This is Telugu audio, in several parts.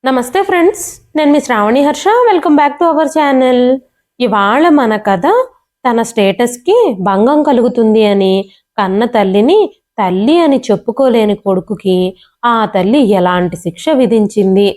నమస్తే ఫ్రెండ్స్, నేను మీ Sravani Harsha. Welcome back to our channel. ఇవాళ మన కథ తన స్టేటస్కి భంగం కలుగుతుంది అని కన్న తల్లిని తల్లి అని చెప్పుకోలేని కొడుకుకి ఆ తల్లి ఎలాంటి శిక్ష విధించింది.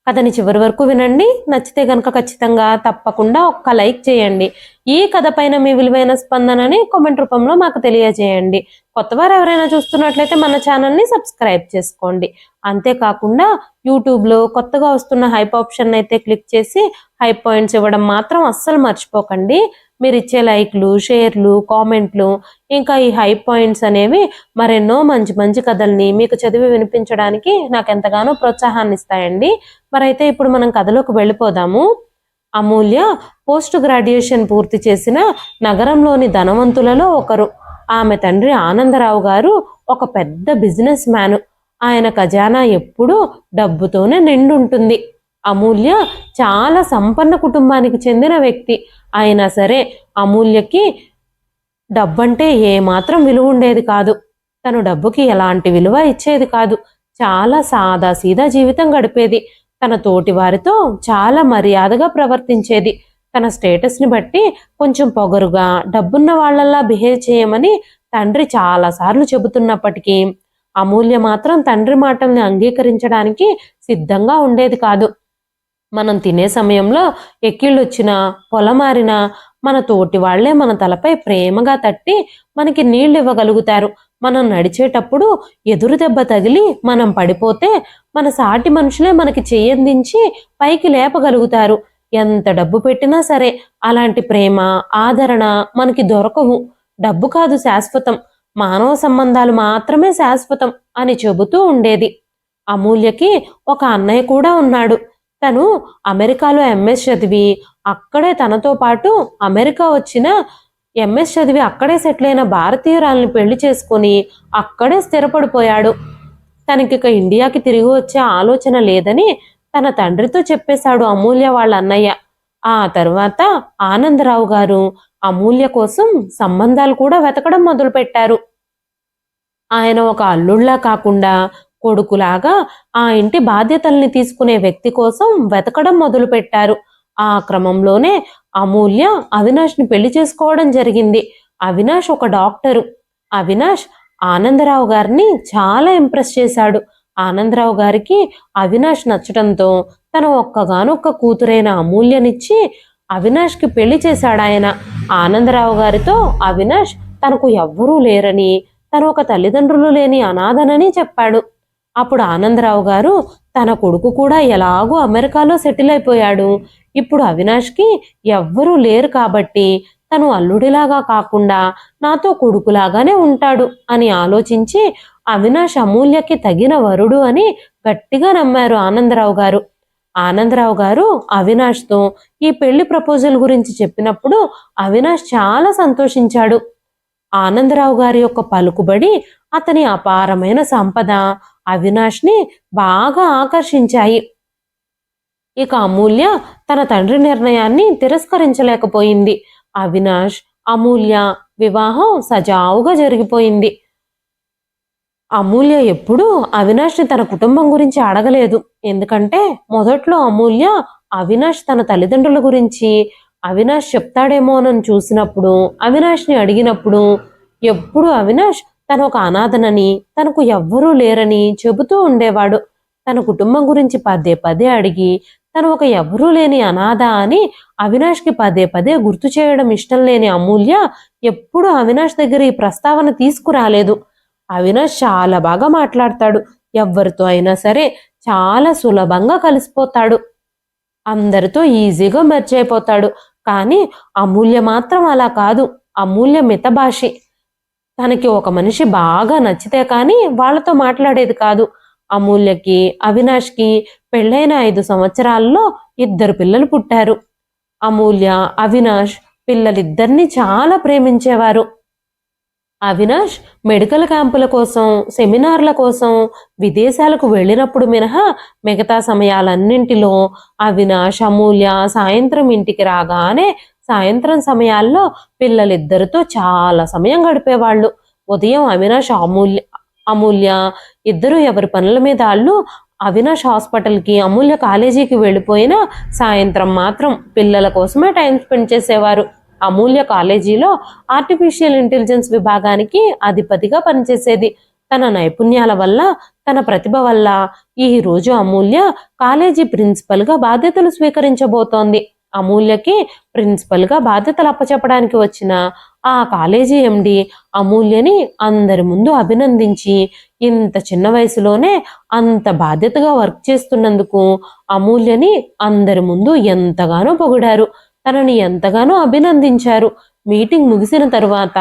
కథని చివరి వరకు వినండి. నచ్చితే కనుక ఖచ్చితంగా తప్పకుండా ఒక్క లైక్ చేయండి. ఈ కథ పైన మీ విలువైన స్పందనని కామెంట్ రూపంలో మాకు తెలియజేయండి. కొత్తవారు ఎవరైనా చూస్తున్నట్లయితే మన ఛానల్ని సబ్స్క్రైబ్ చేసుకోండి. అంతేకాకుండా యూట్యూబ్లో కొత్తగా వస్తున్న హైప్ ఆప్షన్ అయితే క్లిక్ చేసి హైప్ పాయింట్స్ ఇవ్వడం మాత్రం అస్సలు మర్చిపోకండి. మీరు ఇచ్చే లైక్లు, షేర్లు, కామెంట్లు, ఇంకా ఈ హైప్ పాయింట్స్ అనేవి మరెన్నో మంచి మంచి కథల్ని మీకు చదివి వినిపించడానికి నాకు ఎంతగానో ప్రోత్సాహాన్ని ఇస్తాయండి. మరైతే ఇప్పుడు మనం కథలోకి వెళ్ళిపోదాము. అమూల్య పోస్ట్ గ్రాడ్యుయేషన్ పూర్తి చేసిన నగరంలోని ధనవంతులలో ఒకరు. ఆమె తండ్రి ఆనందరావు గారు ఒక పెద్ద బిజినెస్ మ్యాన్. ఆయన ఖజానా ఎప్పుడూ డబ్బుతోనే నిండుంటుంది. అమూల్య చాలా సంపన్న కుటుంబానికి చెందిన వ్యక్తి అయినా సరే అమూల్యకి డబ్బంటే ఏమాత్రం విలువ ఉండేది కాదు. తను డబ్బుకి ఎలాంటి విలువ ఇచ్చేది కాదు. చాలా సాదాసీదా జీవితం గడిపేది. తన తోటి వారితో చాలా మర్యాదగా ప్రవర్తించేది. తన స్టేటస్ని బట్టి కొంచెం పొగరుగా డబ్బున్న వాళ్ళల్లా బిహేవ్ చేయమని తండ్రి చాలాసార్లు చెబుతున్నప్పటికీ అమూల్య మాత్రం తండ్రి మాటల్ని అంగీకరించడానికి సిద్ధంగా ఉండేది కాదు. మనం తినే సమయంలో ఎక్కిళ్ళొచ్చినా పొలమారినా మన తోటి వాళ్లే మన తలపై ప్రేమగా తట్టి మనకి నీళ్లు ఇవ్వగలుగుతారు. మనం నడిచేటప్పుడు ఎదురు దెబ్బ తగిలి మనం పడిపోతే మన సాటి మనుషులే మనకి చెయ్యందించి పైకి లేపగలుగుతారు. ఎంత డబ్బు పెట్టినా సరే అలాంటి ప్రేమ, ఆదరణ మనకి దొరకవు. డబ్బు కాదు శాశ్వతం, మానవ సంబంధాలు మాత్రమే శాశ్వతం అని చెబుతూ ఉండేది. అమూల్యకి ఒక అన్నయ్య కూడా ఉన్నాడు. తను అమెరికాలో ఎంఎస్ చదివి అక్కడే తనతో పాటు అమెరికా వచ్చిన ఎంఎస్ చదివి అక్కడే సెటిల్ అయిన భారతీయురాల్ని పెళ్లి చేసుకుని అక్కడే స్థిరపడిపోయాడు. తనకిక ఇండియాకి తిరిగి వచ్చే ఆలోచన లేదని తన తండ్రితో చెప్పేశాడు అమూల్య వాళ్ళ అన్నయ్య. ఆ తర్వాత ఆనందరావు గారు అమూల్య కోసం సంబంధాలు కూడా వెతకడం మొదలుపెట్టారు. ఆయన ఒక అల్లుళ్లా కాకుండా కొడుకులాగా ఆ ఇంటి బాధ్యతల్ని తీసుకునే వ్యక్తి కోసం వెతకడం మొదలుపెట్టారు. ఆ క్రమంలోనే అమూల్య అవినాష్ని పెళ్లి చేసుకోవడం జరిగింది. అవినాష్ ఒక డాక్టరు. అవినాష్ ఆనందరావు గారిని చాలా ఇంప్రెస్ చేశాడు. ఆనందరావు గారికి అవినాష్ నచ్చడంతో తన ఒక్కగానొక్క కూతురైన అమూల్యనిచ్చి అవినాష్కి పెళ్లి చేశాడు ఆయన. ఆనందరావు గారితో అవినాష్ తనకు ఎవ్వరూ లేరని, తను ఒక తల్లిదండ్రులు లేని అనాథనని చెప్పాడు. అప్పుడు ఆనందరావు గారు తన కొడుకు కూడా ఎలాగో అమెరికాలో సెటిల్ అయిపోయాడు, ఇప్పుడు అవినాష్కి ఎవ్వరూ లేరు కాబట్టి తను అల్లుడిలాగా కాకుండా నాతో కొడుకులాగానే ఉంటాడు అని ఆలోచించి అవినాష్ అమూల్యకి తగిన వరుడు అని గట్టిగా నమ్మారు ఆనందరావు గారు. ఆనందరావు గారు అవినాష్తో ఈ పెళ్లి ప్రపోజల్ గురించి చెప్పినప్పుడు అవినాష్ చాలా సంతోషించాడు. ఆనందరావు గారి యొక్క పలుకుబడి, అతని అపారమైన సంపద అవినాష్ని బాగా ఆకర్షించాయి. ఇక అమూల్య తన తండ్రి నిర్ణయాన్ని తిరస్కరించలేకపోయింది. అవినాష్, అమూల్య వివాహం సజావుగా జరిగిపోయింది. అమూల్య ఎప్పుడూ అవినాష్ని తన కుటుంబం గురించి అడగలేదు. ఎందుకంటే మొదట్లో అమూల్య అవినాష్ తన తల్లిదండ్రుల గురించి అవినాష్ చెప్తాడేమోనని చూసినప్పుడు, అవినాష్ని అడిగినప్పుడు ఎప్పుడు అవినాష్ తను ఒక అనాథనని, తనకు ఎవ్వరూ లేరని చెబుతూ ఉండేవాడు. తన కుటుంబం గురించి పదే పదే అడిగి తను ఒక ఎవ్వరూ లేని అనాథ అని అవినాష్కి పదే పదే గుర్తు చేయడం ఇష్టం లేని అమూల్య ఎప్పుడు అవినాష్ దగ్గర ఈ ప్రస్తావన తీసుకురాలేదు. అవినాష్ చాలా బాగా మాట్లాడతాడు. ఎవ్వరితో అయినా సరే చాలా సులభంగా కలిసిపోతాడు. అందరితో ఈజీగా మెర్జ్ అయిపోతాడు. కానీ అమూల్య మాత్రం అలా కాదు. అమూల్య మితభాషి. తనకి ఒక మనిషి బాగా నచ్చితే కానీ వాళ్ళతో మాట్లాడేది కాదు. అమూల్యకి అవినాష్కి పెళ్ళైన 5 సంవత్సరాల్లో 2 పిల్లలు పుట్టారు. అమూల్య, అవినాష్ పిల్లలిద్దరినీ చాలా ప్రేమించేవారు. అవినాష్ మెడికల్ క్యాంపుల కోసం, సెమినార్ల కోసం విదేశాలకు వెళ్ళినప్పుడు మినహా మిగతా సమయాలన్నింటిలో అవినాష్, అమూల్య సాయంత్రం ఇంటికి రాగానే సాయంత్రం సమయాల్లో పిల్లలిద్దరితో చాలా సమయం గడిపేవాళ్ళు. ఉదయం అవినాష్, అమూల్య ఇద్దరు ఎవరి పనుల మీద వాళ్ళు అవినాష్ హాస్పిటల్కి, అమూల్య కాలేజీకి వెళ్ళిపోయినా సాయంత్రం మాత్రం పిల్లల కోసమే టైం స్పెండ్ చేసేవారు. అమూల్య కాలేజీలో ఆర్టిఫిషియల్ ఇంటెలిజెన్స్ విభాగానికి అధిపతిగా పనిచేసేది. తన నైపుణ్యాల వల్ల, తన ప్రతిభ వల్ల ఈ రోజు అమూల్య కాలేజీ ప్రిన్సిపల్గా బాధ్యతలు స్వీకరించబోతోంది. అమూల్యకి ప్రిన్సిపల్గా బాధ్యతలు అప్పచెప్పడానికి వచ్చిన ఆ కాలేజీ ఎండి అమూల్యని అందరి ముందు అభినందించి, ఇంత చిన్న వయసులోనే అంత బాధ్యతగా వర్క్ చేస్తున్నందుకు అమూల్యని అందరి ముందు ఎంతగానో పొగిడారు. తనని ఎంతగానో అభినందించారు. మీటింగ్ ముగిసిన తరువాత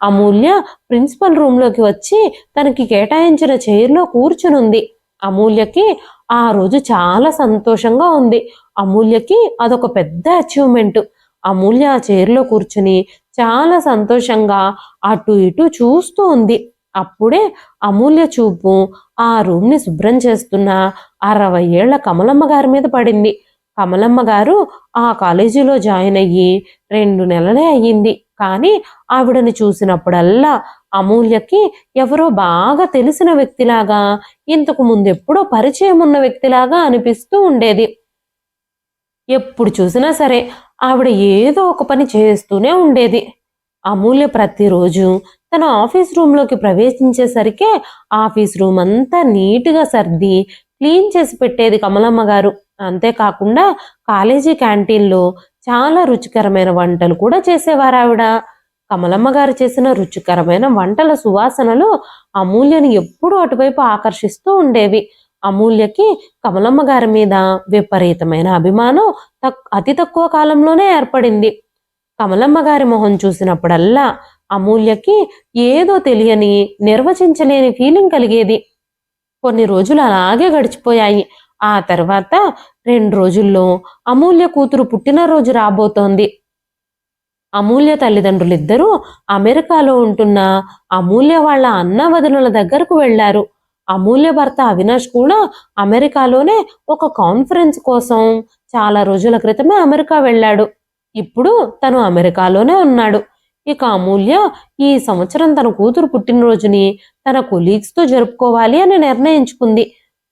అమూల్య ప్రిన్సిపల్ రూమ్లోకి వచ్చి తనకి కేటాయించిన చైర్లో కూర్చునుంది. అమూల్యకి ఆ రోజు చాలా సంతోషంగా ఉంది. అమూల్యకి అదొక పెద్ద అచీవ్మెంట్. అమూల్య ఆ చైర్లో కూర్చుని చాలా సంతోషంగా అటు ఇటు చూస్తూ ఉంది. అప్పుడే అమూల్య చూపు ఆ రూమ్ని శుభ్రం చేస్తున్న 60 ఏళ్ల కమలమ్మ గారి మీద పడింది. కమలమ్మ గారు ఆ కాలేజీలో జాయిన్ అయ్యి 2 నెలలే అయ్యింది. కానీ ఆవిడని చూసినప్పుడల్లా అమూల్యకి ఎవరో బాగా తెలిసిన వ్యక్తిలాగా, ఇంతకు ముందెప్పుడో పరిచయం ఉన్న వ్యక్తిలాగా అనిపిస్తూ ఉండేది. ఎప్పుడు చూసినా సరే ఆవిడ ఏదో ఒక పని చేస్తూనే ఉండేది. అమూల్య ప్రతిరోజు తన ఆఫీస్ రూమ్లోకి ప్రవేశించేసరికే ఆఫీస్ రూమ్ అంతా నీట్గా సర్ది క్లీన్ చేసి పెట్టేది కమలమ్మ గారు. అంతేకాకుండా కాలేజీ క్యాంటీన్లో చాలా రుచికరమైన వంటలు కూడా చేసేవారు ఆవిడ. కమలమ్మ గారు చేసిన రుచికరమైన వంటల సువాసనలు అమూల్యని ఎప్పుడూ అటువైపు ఆకర్షిస్తూ ఉండేవి. అమూల్యకి కమలమ్మ గారి మీద విపరీతమైన అభిమానం అతి తక్కువ కాలంలోనే ఏర్పడింది. కమలమ్మ గారి మొహం చూసినప్పుడల్లా అమూల్యకి ఏదో తెలియని, నిర్వచించలేని ఫీలింగ్ కలిగేది. కొన్ని రోజులు అలాగే గడిచిపోయాయి. ఆ తర్వాత 2 రోజుల్లో అమూల్య కూతురు పుట్టినరోజు రాబోతోంది. అమూల్య తల్లిదండ్రులిద్దరూ అమెరికాలో ఉంటున్న అమూల్య వాళ్ళ అన్న వదినుల దగ్గరకు వెళ్లారు. అమూల్య భర్త అవినాష్ కూడా అమెరికాలోనే ఒక కాన్ఫరెన్స్ కోసం చాలా రోజుల క్రితమే అమెరికా వెళ్ళాడు. ఇప్పుడు తను అమెరికాలోనే ఉన్నాడు. ఇక అమూల్య ఈ సంవత్సరం తన కూతురు పుట్టినరోజుని తన కొలీగ్స్తో జరుపుకోవాలి అని నిర్ణయించుకుంది.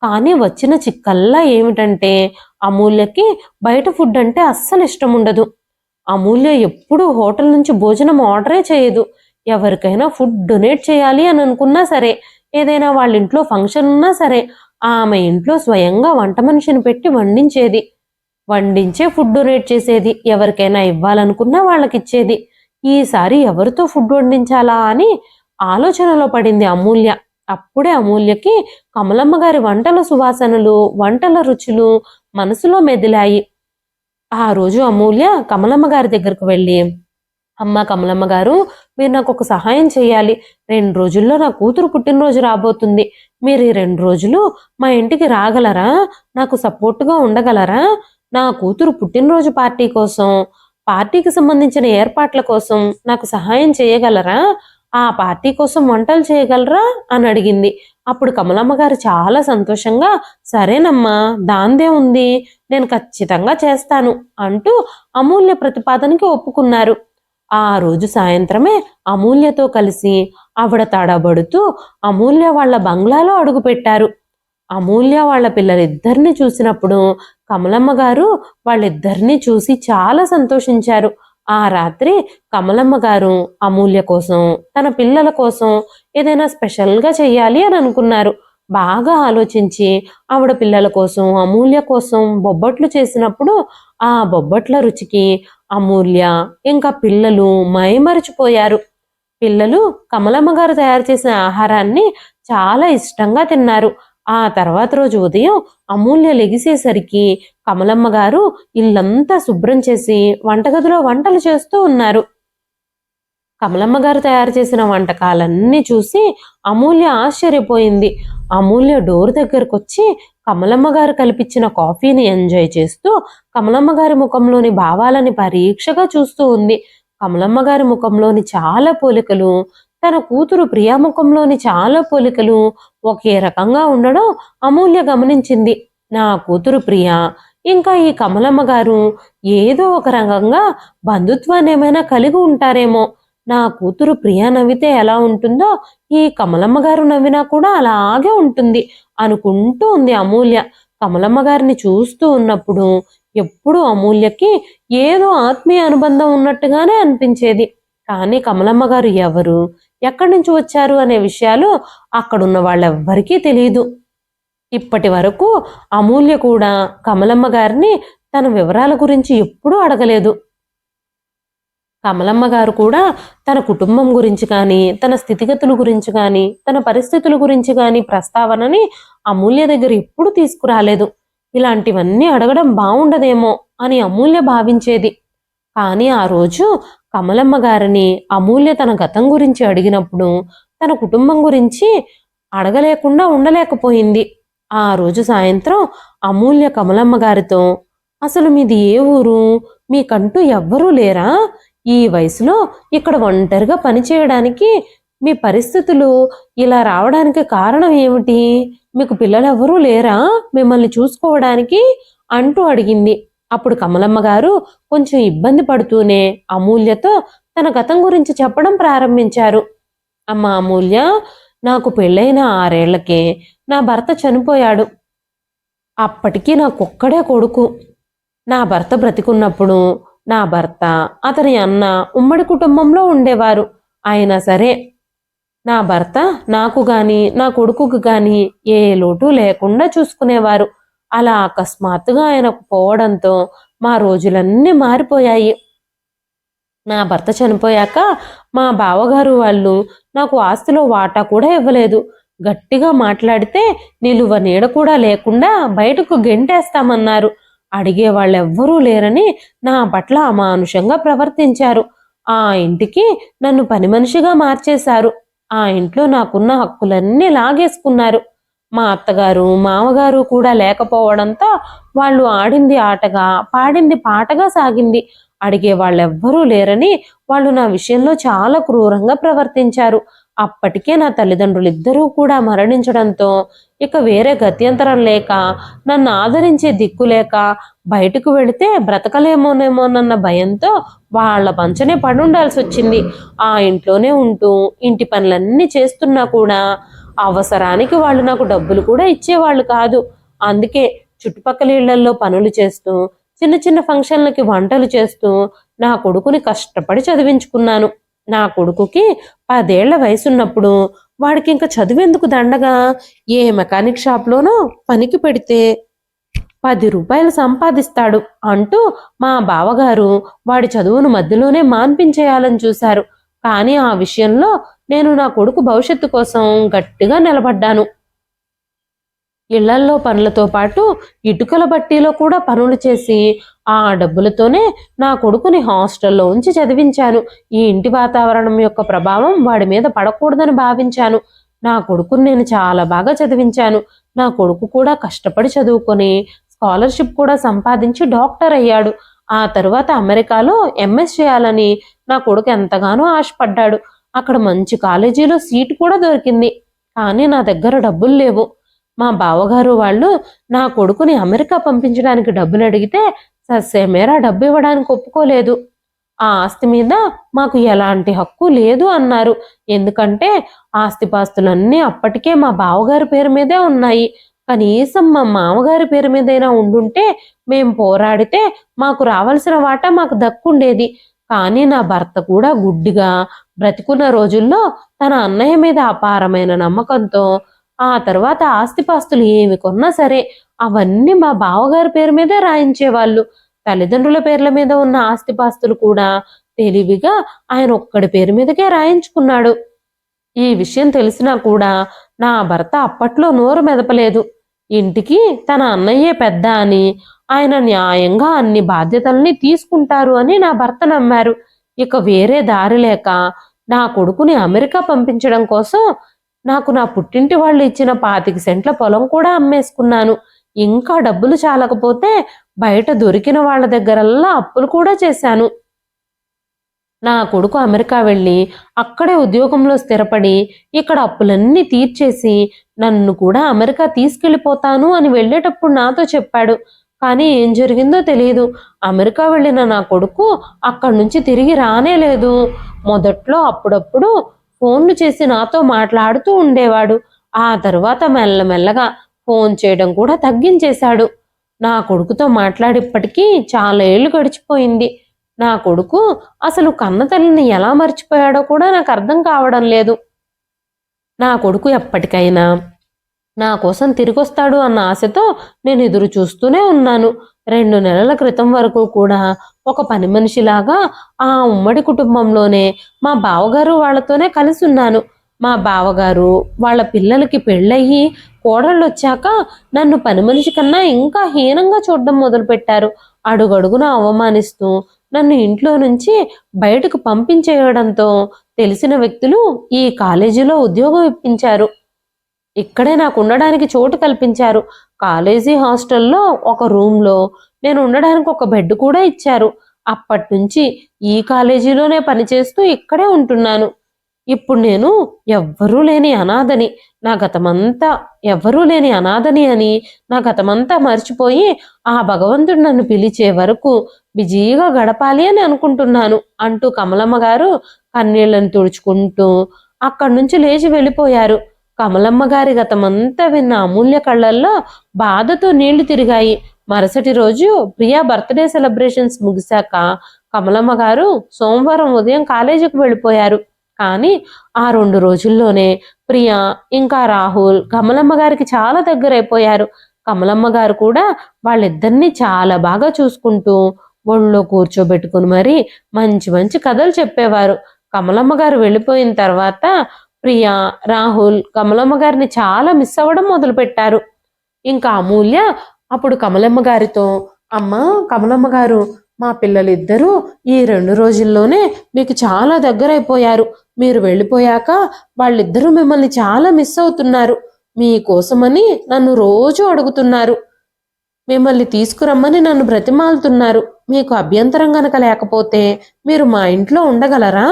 కానీ వచ్చిన చిక్కల్లా ఏమిటంటే అమూల్యకి బయట ఫుడ్ అంటే అస్సలు ఇష్టం ఉండదు. అమూల్య ఎప్పుడూ హోటల్ నుంచి భోజనం ఆర్డరే చేయదు. ఎవరికైనా ఫుడ్ డొనేట్ చేయాలి అని అనుకున్నా సరే, ఏదైనా వాళ్ళ ఇంట్లో ఫంక్షన్ ఉన్నా సరే ఆమె ఇంట్లో స్వయంగా వంట మనిషిని పెట్టి వండించే ఫుడ్ డొనేట్ చేసేది. ఎవరికైనా ఇవ్వాలనుకున్నా వాళ్ళకిచ్చేది. ఈసారి ఎవరితో ఫుడ్ వండించాలా అని ఆలోచనలో పడింది అమూల్య. అప్పుడే అమూల్యకి కమలమ్మ గారి వంటల సువాసనలు, వంటల రుచులు మనసులో మెదిలాయి. ఆ రోజు అమూల్య కమలమ్మ గారి దగ్గరకు వెళ్ళి, అమ్మ కమలమ్మ గారు, మీరు నాకు ఒక సహాయం చేయాలి. 2 రోజుల్లో నా కూతురు పుట్టినరోజు రాబోతుంది. మీరు ఈ 2 రోజులు మా ఇంటికి రాగలరా? నాకు సపోర్టుగా ఉండగలరా? నా కూతురు పుట్టినరోజు పార్టీకి సంబంధించిన ఏర్పాట్ల కోసం నాకు సహాయం చేయగలరా? ఆ పార్టీ కోసం వంటలు చేయగలరా అని అడిగింది. అప్పుడు కమలమ్మ గారు చాలా సంతోషంగా, సరేనమ్మా, దాందే ఉంది, నేను ఖచ్చితంగా చేస్తాను అంటూ అమూల్య ప్రతిపాదనకి ఒప్పుకున్నారు. ఆ రోజు సాయంత్రమే అమూల్యతో కలిసి ఆవిడ తడబడుతూ అమూల్య వాళ్ళ బంగ్లాలో అడుగుపెట్టారు. అమూల్య వాళ్ళ పిల్లలిద్దరిని చూసినప్పుడు కమలమ్మ గారు వాళ్ళిద్దరినీ చూసి చాలా సంతోషించారు. ఆ రాత్రి కమలమ్మ గారు అమూల్య కోసం, తన పిల్లల కోసం ఏదైనా స్పెషల్గా చెయ్యాలి అని అనుకున్నారు. బాగా ఆలోచించి ఆవిడ పిల్లల కోసం, అమూల్య కోసం బొబ్బట్లు చేసినప్పుడు ఆ బొబ్బట్ల రుచికి అమూల్య ఇంకా పిల్లలు మైమరిచిపోయారు. పిల్లలు కమలమ్మ గారు తయారు చేసిన ఆహారాన్ని చాలా ఇష్టంగా తిన్నారు. ఆ తర్వాత రోజు ఉదయం అమూల్య లెగిసేసరికి కమలమ్మ గారు ఇల్లంతా శుభ్రం చేసి వంటగదిలో వంటలు చేస్తూ ఉన్నారు. కమలమ్మ గారు తయారు చేసిన వంటకాలన్నీ చూసి అమూల్య ఆశ్చర్యపోయింది. అమూల్య డోర్ దగ్గరకు వచ్చి కమలమ్మ గారు కల్పించిన కాఫీని ఎంజాయ్ చేస్తూ కమలమ్మ గారి ముఖంలోని భావాలని పరీక్షగా చూస్తూ ఉంది. కమలమ్మ గారి ముఖంలోని చాలా పోలికలు, తన కూతురు ప్రియా ముఖంలోని చాలా పోలికలు ఒకే రకంగా ఉండడం అమూల్య గమనించింది. నా కూతురు ప్రియా ఇంకా ఈ కమలమ్మ గారు ఏదో ఒక రకంగా బంధుత్వాన్ని ఏమైనా కలిగి ఉంటారేమో. నా కూతురు ప్రియా నవ్వితే ఎలా ఉంటుందో ఈ కమలమ్మ గారు నవ్వినా కూడా అలాగే ఉంటుంది అనుకుంటూ ఉంది అమూల్య. కమలమ్మ గారిని చూస్తూ ఉన్నప్పుడు ఎప్పుడు అమూల్యకి ఏదో ఆత్మీయ అనుబంధం ఉన్నట్టుగానే అనిపించేది. కానీ కమలమ్మ గారు ఎవరు, ఎక్కడి నుంచి వచ్చారు అనే విషయాలు అక్కడున్న వాళ్ళెవ్వరికీ తెలియదు. ఇప్పటి వరకు అమూల్య కూడా కమలమ్మ గారిని తన వివరాల గురించి ఎప్పుడూ అడగలేదు. కమలమ్మ గారు కూడా తన కుటుంబం గురించి కానీ, తన స్థితిగతుల గురించి కానీ, తన పరిస్థితుల గురించి కానీ ప్రస్తావనని అమూల్య దగ్గర ఎప్పుడు తీసుకురాలేదు. ఇలాంటివన్నీ అడగడం బాగుండదేమో అని అమూల్య భావించేది. కానీ ఆ రోజు కమలమ్మ గారిని అమూల్య తన గతం గురించి అడిగినప్పుడు తన కుటుంబం గురించి అడగలేకుండా ఉండలేకపోయింది. ఆ రోజు సాయంత్రం అమూల్య కమలమ్మ గారితో, అసలు మీది ఏ ఊరు, మీకంటూ ఎవ్వరూ లేరా, ఈ వయసులో ఇక్కడ ఒంటరిగా పనిచేయడానికి మీ పరిస్థితులు ఇలా రావడానికి కారణం ఏమిటి, మీకు పిల్లలెవ్వరూ లేరా మిమ్మల్ని చూసుకోవడానికి అంటూ అడిగింది. అప్పుడు కమలమ్మ గారు కొంచెం ఇబ్బంది పడుతూనే అమూల్యతో తన గతం గురించి చెప్పడం ప్రారంభించారు. అమ్మ అమూల్య, నాకు పెళ్ళైన 6 ఏళ్లకే నా భర్త చనిపోయాడు. అప్పటికి నాకొక్కడే కొడుకు. నా భర్త బ్రతికున్నప్పుడు నా భర్త, అతని అన్న ఉమ్మడి కుటుంబంలో ఉండేవారు. అయినా సరే నా భర్త నాకు గాని నా కొడుకుకు గాని ఏ లోటు లేకుండా చూసుకునేవారు. అలా అకస్మాత్తుగా ఆయనకు పోవడంతో మా రోజులన్నీ మారిపోయాయి. నా భర్త చనిపోయాక మా బావగారు వాళ్ళు నాకు ఆస్తిలో వాటా కూడా ఇవ్వలేదు. గట్టిగా మాట్లాడితే నిలువ నీడ కూడా లేకుండా బయటకు గెంటేస్తామన్నారు. అడిగే వాళ్ళెవ్వరూ లేరని నా పట్ల అమానుషంగా ప్రవర్తించారు. ఆ ఇంటికి నన్ను పని మనిషిగా మార్చేశారు. ఆ ఇంట్లో నాకున్న హక్కులన్నీ లాగేసుకున్నారు. మా అత్తగారు మామగారు కూడా లేకపోవడంతో వాళ్ళు ఆడింది ఆటగా పాడింది పాటగా సాగింది. అడిగే వాళ్ళెవ్వరూ లేరని వాళ్ళు నా విషయంలో చాలా క్రూరంగా ప్రవర్తించారు. అప్పటికే నా తల్లిదండ్రులిద్దరూ కూడా మరణించడంతో ఇక వేరే గత్యంతరం లేక, నన్ను ఆదరించే దిక్కు లేక బయటకు వెళితే బ్రతకలేమోనేమోనన్న భయంతో వాళ్ళ పంచనే పడుండాల్సి వచ్చింది. ఆ ఇంట్లోనే ఉంటూ ఇంటి పనులన్నీ చేస్తున్నా కూడా అవసరానికి వాళ్ళు నాకు డబ్బులు కూడా ఇచ్చేవాళ్ళు కాదు. అందుకే చుట్టుపక్కల ఇళ్లల్లో పనులు చేస్తూ, చిన్న చిన్న ఫంక్షన్లకి వంటలు చేస్తూ నా కొడుకుని కష్టపడి చదివించుకున్నాను. నా కొడుకుకి 10 ఏళ్ల వయసున్నప్పుడు వాడికి ఇంకా చదువెందుకు దండగా, ఏ మెకానిక్ షాప్లోనో పనికి పెడితే 10 రూపాయలు సంపాదిస్తాడు అంటూ మా బావగారు వాడి చదువును మధ్యలోనే మాన్పించేయాలని చూశారు. కానీ ఆ విషయంలో నేను నా కొడుకు భవిష్యత్తు కోసం గట్టిగా నిలబడ్డాను. ఇళ్లల్లో పనులతో పాటు ఇటుకల బట్టీలో కూడా పనులు చేసి ఆ డబ్బులతోనే నా కొడుకుని హాస్టల్లో ఉంచి చదివించాను. ఈ ఇంటి వాతావరణం యొక్క ప్రభావం వాడి మీద పడకూడదని భావించాను. నా కొడుకుని నేను చాలా బాగా చదివించాను. నా కొడుకు కూడా కష్టపడి చదువుకొని స్కాలర్షిప్ కూడా సంపాదించి డాక్టర్ అయ్యాడు. ఆ తరువాత అమెరికాలో ఎంఎస్ చేయాలని నా కొడుకు ఎంతగానో ఆశపడ్డాడు. అక్కడ మంచి కాలేజీలో సీటు కూడా దొరికింది. కానీ నా దగ్గర డబ్బులు లేవు. మా బావగారు వాళ్ళు నా కొడుకుని అమెరికా పంపించడానికి డబ్బులు అడిగితే ససేమేరా డబ్బు ఇవ్వడానికి ఒప్పుకోలేదు. ఆ ఆస్తి మీద మాకు ఎలాంటి హక్కు లేదు అన్నారు. ఎందుకంటే ఆస్తిపాస్తులన్నీ అప్పటికే మా బావగారి పేరు మీదే ఉన్నాయి. కనీసం మా మామగారి పేరు మీదైనా ఉండుంటే మేం పోరాడితే మాకు రావాల్సిన వాటా మాకు దక్కుండేది. కానీ నా భర్త కూడా గుడ్డిగా బ్రతికున్న రోజుల్లో తన అన్నయ్య మీద అపారమైన నమ్మకంతో ఆ తర్వాత ఆస్తిపాస్తులు ఏమి కొన్నా సరే అవన్నీ మా బావగారి పేరు మీదే రాయించేవాళ్ళు. తల్లిదండ్రుల పేర్ల మీద ఉన్న ఆస్తిపాస్తులు కూడా తెలివిగా ఆయన ఒక్కడి పేరు మీదకే రాయించుకున్నాడు. ఈ విషయం తెలిసినా కూడా నా భర్త అప్పట్లో నోరు మెదపలేదు. ఇంటికి తన అన్నయ్యే పెద్ద అని, ఆయన న్యాయంగా అన్ని బాధ్యతల్ని తీసుకుంటారు అని నా భర్త నమ్మారు. ఇక వేరే దారి లేక నా కొడుకుని అమెరికా పంపించడం కోసం నాకు నా పుట్టింటి వాళ్ళు ఇచ్చిన 25 సెంట్ల పొలం కూడా అమ్మేసుకున్నాను. ఇంకా డబ్బులు చాలకపోతే బయట దొరికిన వాళ్ళ దగ్గరల్లా అప్పులు కూడా చేశాను. నా కొడుకు అమెరికా వెళ్ళి అక్కడే ఉద్యోగంలో స్థిరపడి ఇక్కడ అప్పులన్నీ తీర్చేసి నన్ను కూడా అమెరికా తీసుకెళ్ళిపోతాను అని వెళ్ళేటప్పుడు నాతో చెప్పాడు. కానీ ఏం జరిగిందో తెలియదు. అమెరికా వెళ్ళిన నా కొడుకు అక్కడి నుంచి తిరిగి రానే లేదు. మొదట్లో అప్పుడప్పుడు ఫోన్లు చేసి నాతో మాట్లాడుతూ ఉండేవాడు. ఆ తర్వాత మెల్లమెల్లగా ఫోన్ చేయడం కూడా తగ్గించేశాడు. నా కొడుకుతో మాట్లాడిప్పటికీ చాలా ఏళ్ళు గడిచిపోయింది. నా కొడుకు అసలు కన్న తల్లిని ఎలా మర్చిపోయాడో కూడా నాకు అర్థం కావడం లేదు. నా కొడుకు ఎప్పటికైనా నా కోసం తిరిగొస్తాడు అన్న ఆశతో నేను ఎదురు చూస్తూనే ఉన్నాను. 2 నెలల క్రితం వరకు కూడా ఒక పని మనిషిలాగా ఆ ఉమ్మడి కుటుంబంలోనే మా బావగారు వాళ్ళతోనే కలిసి ఉన్నాను. మా బావగారు వాళ్ళ పిల్లలకి పెళ్ళయ్యి కోడళ్ళొచ్చాక నన్ను పని మనిషి కన్నా ఇంకా హీనంగా చూడడం మొదలుపెట్టారు. అడుగడుగున అవమానిస్తూ నన్ను ఇంట్లో నుంచి బయటకు పంపించేయడంతో తెలిసిన వ్యక్తులు ఈ కాలేజీలో ఉద్యోగం ఇప్పించారు. ఇక్కడే నాకు ఉండడానికి చోటు కల్పించారు. కాలేజీ హాస్టల్లో ఒక రూమ్లో నేను ఉండడానికి ఒక బెడ్ కూడా ఇచ్చారు. అప్పటి నుంచి ఈ కాలేజీలోనే పనిచేస్తూ ఇక్కడే ఉంటున్నాను. ఇప్పుడు నేను ఎవ్వరూ లేని అనాథని నా గతమంతా ఎవ్వరూ లేని అనాథని అని నా గతమంతా మర్చిపోయి ఆ భగవంతుడు నన్ను పిలిచే వరకు బిజీగా గడపాలి అని అనుకుంటున్నాను అంటూ కమలమ్మ గారు కన్నీళ్లను తుడుచుకుంటూ అక్కడి నుంచి లేచి వెళ్ళిపోయారు. కమలమ్మ గారి గతమంతా విన్న అమూల్య కళ్ళల్లో బాధతో నీళ్లు తిరిగాయి. మరుసటి రోజు ప్రియా బర్త్డే సెలబ్రేషన్స్ ముగిశాక కమలమ్మ గారు సోమవారం ఉదయం కాలేజీకి వెళ్ళిపోయారు. కానీ ఆ 2 రోజుల్లోనే ప్రియా ఇంకా రాహుల్ కమలమ్మ గారికి చాలా దగ్గరైపోయారు. కమలమ్మ గారు కూడా వాళ్ళిద్దరినీ చాలా బాగా చూసుకుంటూ ఒళ్ళో కూర్చోబెట్టుకుని మరీ మంచి మంచి కథలు చెప్పేవారు. కమలమ్మ గారు వెళ్ళిపోయిన తర్వాత ప్రియా రాహుల్ కమలమ్మ గారిని చాలా మిస్ అవ్వడం మొదలుపెట్టారు. ఇంకా అమూల్య అప్పుడు కమలమ్మ గారితో, అమ్మా కమలమ్మ గారు, మా పిల్లలిద్దరూ ఈ 2 రోజుల్లోనే మీకు చాలా దగ్గరైపోయారు. మీరు వెళ్ళిపోయాక వాళ్ళిద్దరూ మిమ్మల్ని చాలా మిస్ అవుతున్నారు. మీకోసమని నన్ను రోజు అడుగుతున్నారు. మిమ్మల్ని తీసుకురమ్మని నన్ను బ్రతిమాలుతున్నారు. మీకు అభ్యంతరం గనక లేకపోతే మీరు మా ఇంట్లో ఉండగలరా?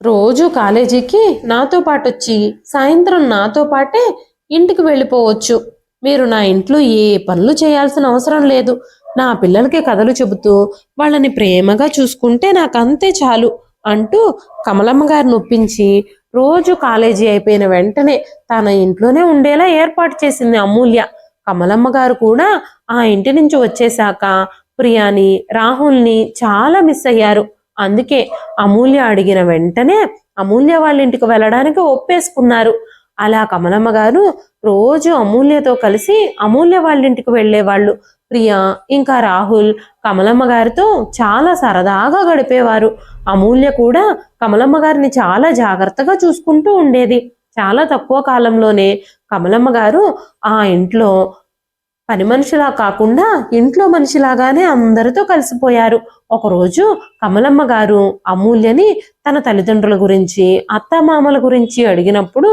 రోజు కాలేజీకి నాతో పాటొచ్చి సాయంత్రం నాతో పాటే ఇంటికి వెళ్ళిపోవచ్చు. మీరు నా ఇంట్లో ఏ పనులు చేయాల్సిన అవసరం లేదు. నా పిల్లలకి కథలు చెబుతూ వాళ్ళని ప్రేమగా చూసుకుంటే నాకంతే చాలు అంటూ కమలమ్మ గారిని ఒప్పించి రోజు కాలేజీ అయిపోయిన వెంటనే తన ఇంట్లోనే ఉండేలా ఏర్పాటు చేసింది అమూల్య. కమలమ్మ గారు కూడా ఆ ఇంటి నుంచి వచ్చేశాక ప్రియాని రాహుల్ని చాలా మిస్ అయ్యారు. అందుకే అమూల్య అడిగిన వెంటనే అమూల్య వాళ్ళ ఇంటికి వెళ్ళడానికి ఒప్పేసుకున్నారు. అలా కమలమ్మ గారు రోజు అమూల్యతో కలిసి అమూల్య వాళ్ళ ఇంటికి వెళ్ళేవాళ్ళు. ప్రియా ఇంకా రాహుల్ కమలమ్మ గారితో చాలా సరదాగా గడిపేవారు. అమూల్య కూడా కమలమ్మ గారిని చాలా జాగ్రత్తగా చూసుకుంటూ ఉండేది. చాలా తక్కువ కాలంలోనే కమలమ్మ గారు ఆ ఇంట్లో పని మనిషిలా కాకుండా ఇంట్లో మనిషిలాగానే అందరితో కలిసిపోయారు. ఒకరోజు కమలమ్మ గారు అమూల్యని తన తల్లిదండ్రుల గురించి అత్తమామల గురించి అడిగినప్పుడు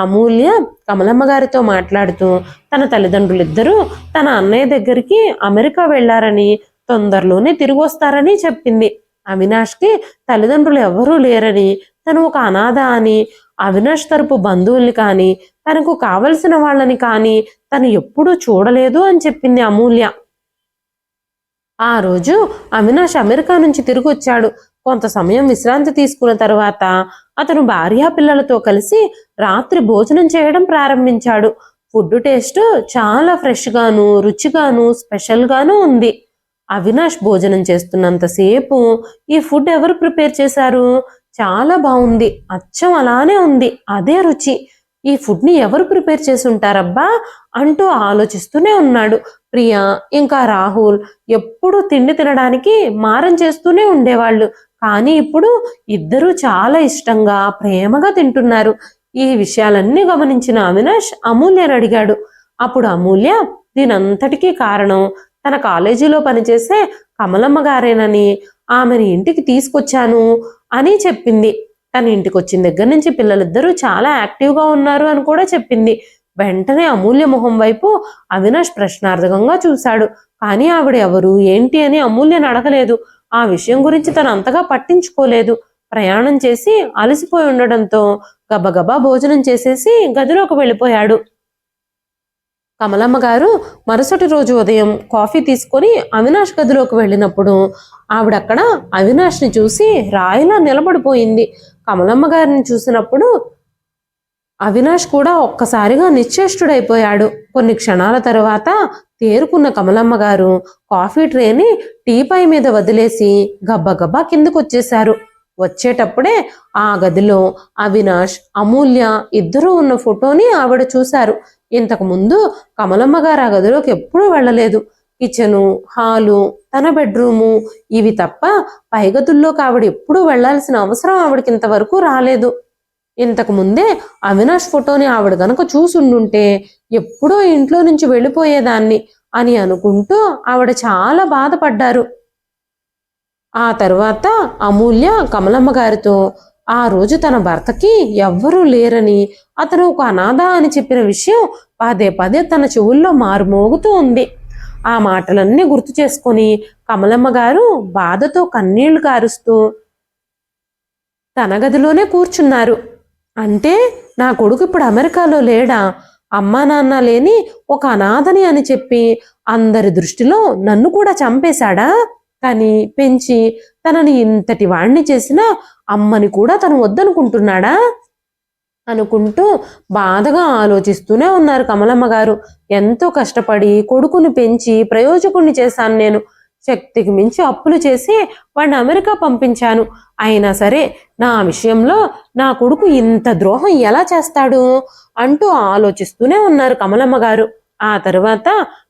అమూల్య కమలమ్మ గారితో మాట్లాడుతూ తన తల్లిదండ్రులిద్దరూ తన అన్నయ్య దగ్గరికి అమెరికా వెళ్లారని తొందరలోనే తిరిగి వస్తారని చెప్పింది. అవినాష్కి తల్లిదండ్రులు ఎవరూ లేరని, తను ఒక అనాథ అని, అవినాష్ తరపు బంధువుల్ని కానీ తనకు కావలసిన వాళ్ళని కానీ తను ఎప్పుడూ చూడలేదు అని చెప్పింది అమూల్య. ఆ రోజు అవినాష్ అమెరికా నుంచి తిరిగి వచ్చాడు. కొంత సమయం విశ్రాంతి తీసుకున్న తర్వాత అతను భార్యా పిల్లలతో కలిసి రాత్రి భోజనం చేయడం ప్రారంభించాడు. ఫుడ్ టేస్ట్ చాలా ఫ్రెష్గాను రుచిగాను స్పెషల్గాను ఉంది. అవినాష్ భోజనం చేస్తున్నంతసేపు ఈ ఫుడ్ ఎవరు ప్రిపేర్ చేశారు? చాలా బాగుంది, అచ్చం అలానే ఉంది, అదే రుచి, ఈ ఫుడ్ని ఎవరు ప్రిపేర్ చేసి ఉంటారబ్బా అంటూ ఆలోచిస్తూనే ఉన్నాడు. ప్రియా ఇంకా రాహుల్ ఎప్పుడూ తిండి తినడానికి మారం చేస్తూనే ఉండేవాళ్ళు. కానీ ఇప్పుడు ఇద్దరూ చాలా ఇష్టంగా ప్రేమగా తింటున్నారు. ఈ విషయాలన్నీ గమనించిన అవినాష్ అమూల్యని అడిగాడు. అప్పుడు అమూల్య దీనంతటికీ కారణం తన కాలేజీలో పనిచేసే కమలమ్మ గారేనని, ఆమెను ఇంటికి తీసుకొచ్చాను అని చెప్పింది. తన ఇంటికి వచ్చిన దగ్గర నుంచి పిల్లలిద్దరూ చాలా యాక్టివ్గా ఉన్నారు అని కూడా చెప్పింది. వెంటనే అమూల్య మొహం వైపు అవినాష్ ప్రశ్నార్థకంగా చూశాడు. కానీ ఆవిడ ఎవరు ఏంటి అని అమూల్యని అడగలేదు. ఆ విషయం గురించి తను అంతగా పట్టించుకోలేదు. ప్రయాణం చేసి అలసిపోయి ఉండడంతో గబగబా భోజనం చేసేసి గదిలోకి వెళ్ళిపోయాడు. కమలమ్మ గారు మరుసటి రోజు ఉదయం కాఫీ తీసుకొని అవినాష్ గదిలోకి వెళ్ళినప్పుడు ఆవిడక్కడ అవినాష్ని చూసి రాయిలా నిలబడిపోయింది. కమలమ్మ గారిని చూసినప్పుడు అవినాష్ కూడా ఒక్కసారిగా నిశ్చేష్టుడైపోయాడు. కొన్ని క్షణాల తరువాత తేరుకున్న కమలమ్మ గారు కాఫీ ట్రేని టీపై మీద వదిలేసి గబ్బగబ్బా కిందకొచ్చేశారు. వచ్చేటప్పుడే ఆ గదిలో అవినాష్, అమూల్య ఇద్దరూ ఉన్న ఫోటోని ఆవిడ చూశారు. ఇంతకు ముందు కమలమ్మ గారు ఆ గదిలోకి ఎప్పుడూ వెళ్ళలేదు. కిచెను, హాలు, తన బెడ్రూము ఇవి తప్ప పై గదుల్లోకి ఆవిడ ఎప్పుడూ వెళ్లాల్సిన అవసరం ఆవిడకి ఇంతవరకు రాలేదు. ఇంతకు ముందే అవినాష్ ఫోటోని ఆవిడ గనక చూసుండుంటే ఎప్పుడో ఇంట్లో నుంచి వెళ్ళిపోయేదాన్ని అని అనుకుంటూ ఆవిడ చాలా బాధపడ్డారు. ఆ తరువాత అమూల్య కమలమ్మ గారితో ఆ రోజు తన భర్తకి ఎవ్వరూ లేరని, అతను ఒక అనాథ అని చెప్పిన విషయం పదే పదే తన చెవుల్లో మారుమోగుతూ ఉంది. ఆ మాటలన్నీ గుర్తు చేసుకొని కమలమ్మ గారు బాధతో కన్నీళ్లు కారుస్తూ తన గదిలోనే కూర్చున్నారు. అంటే నా కొడుకు ఇప్పుడు అమెరికాలో లేడా? అమ్మా నాన్న లేని ఒక అనాథని అని చెప్పి అందరి దృష్టిలో నన్ను కూడా చంపేశాడా? కానీ పెంచి తనని ఇంతటి వాణ్ణి చేసిన అమ్మని కూడా తను వద్దనుకుంటున్నాడా అనుకుంటూ బాధగా ఆలోచిస్తూనే ఉన్నారు కమలమ్మ గారు. ఎంతో కష్టపడి కొడుకుని పెంచి ప్రయోజకుణ్ణి చేశాను నేను. శక్తికి మించి అప్పులు చేసి వాడిని అమెరికా పంపించాను. అయినా సరే నా విషయంలో నా కొడుకు ఇంత ద్రోహం ఎలా చేస్తాడు అంటూ ఆలోచిస్తూనే ఉన్నారు కమలమ్మ గారు. ఆ తర్వాత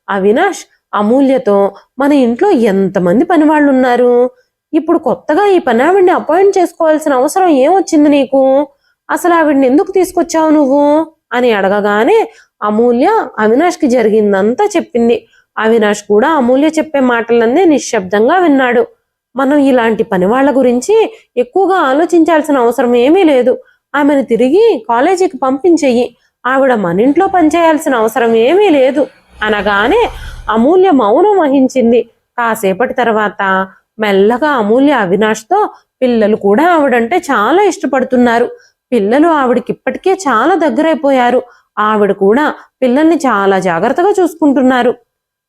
అవినాష్ అమూల్యతో మన ఇంట్లో ఎంతమంది పనివాళ్ళు ఉన్నారు, ఇప్పుడు కొత్తగా ఈ పని ఆవిడ్ని అపాయింట్ చేసుకోవాల్సిన అవసరం ఏమొచ్చింది నీకు, అసలు ఆవిడ్ని ఎందుకు తీసుకొచ్చావు నువ్వు అని అడగగానే అమూల్య అవినాష్కి జరిగిందంతా చెప్పింది. అవినాష్ కూడా అమూల్య చెప్పే మాటలన్నీ నిశ్శబ్దంగా విన్నాడు. మనం ఇలాంటి పని వాళ్ళ గురించి ఎక్కువగా ఆలోచించాల్సిన అవసరం ఏమీ లేదు. ఆమెను తిరిగి కాలేజీకి పంపించెయ్యి. ఆవిడ మన ఇంట్లో పనిచేయాల్సిన అవసరం ఏమీ లేదు అనగానే అమూల్య మౌనం వహించింది. కాసేపటి తర్వాత మెల్లగా అమూల్య అవినాష్తో పిల్లలు కూడా ఆవిడంటే చాలా ఇష్టపడుతున్నారు. పిల్లలు ఆవిడకి ఇప్పటికే చాలా దగ్గరైపోయారు. ఆవిడ కూడా పిల్లల్ని చాలా జాగ్రత్తగా చూసుకుంటున్నారు.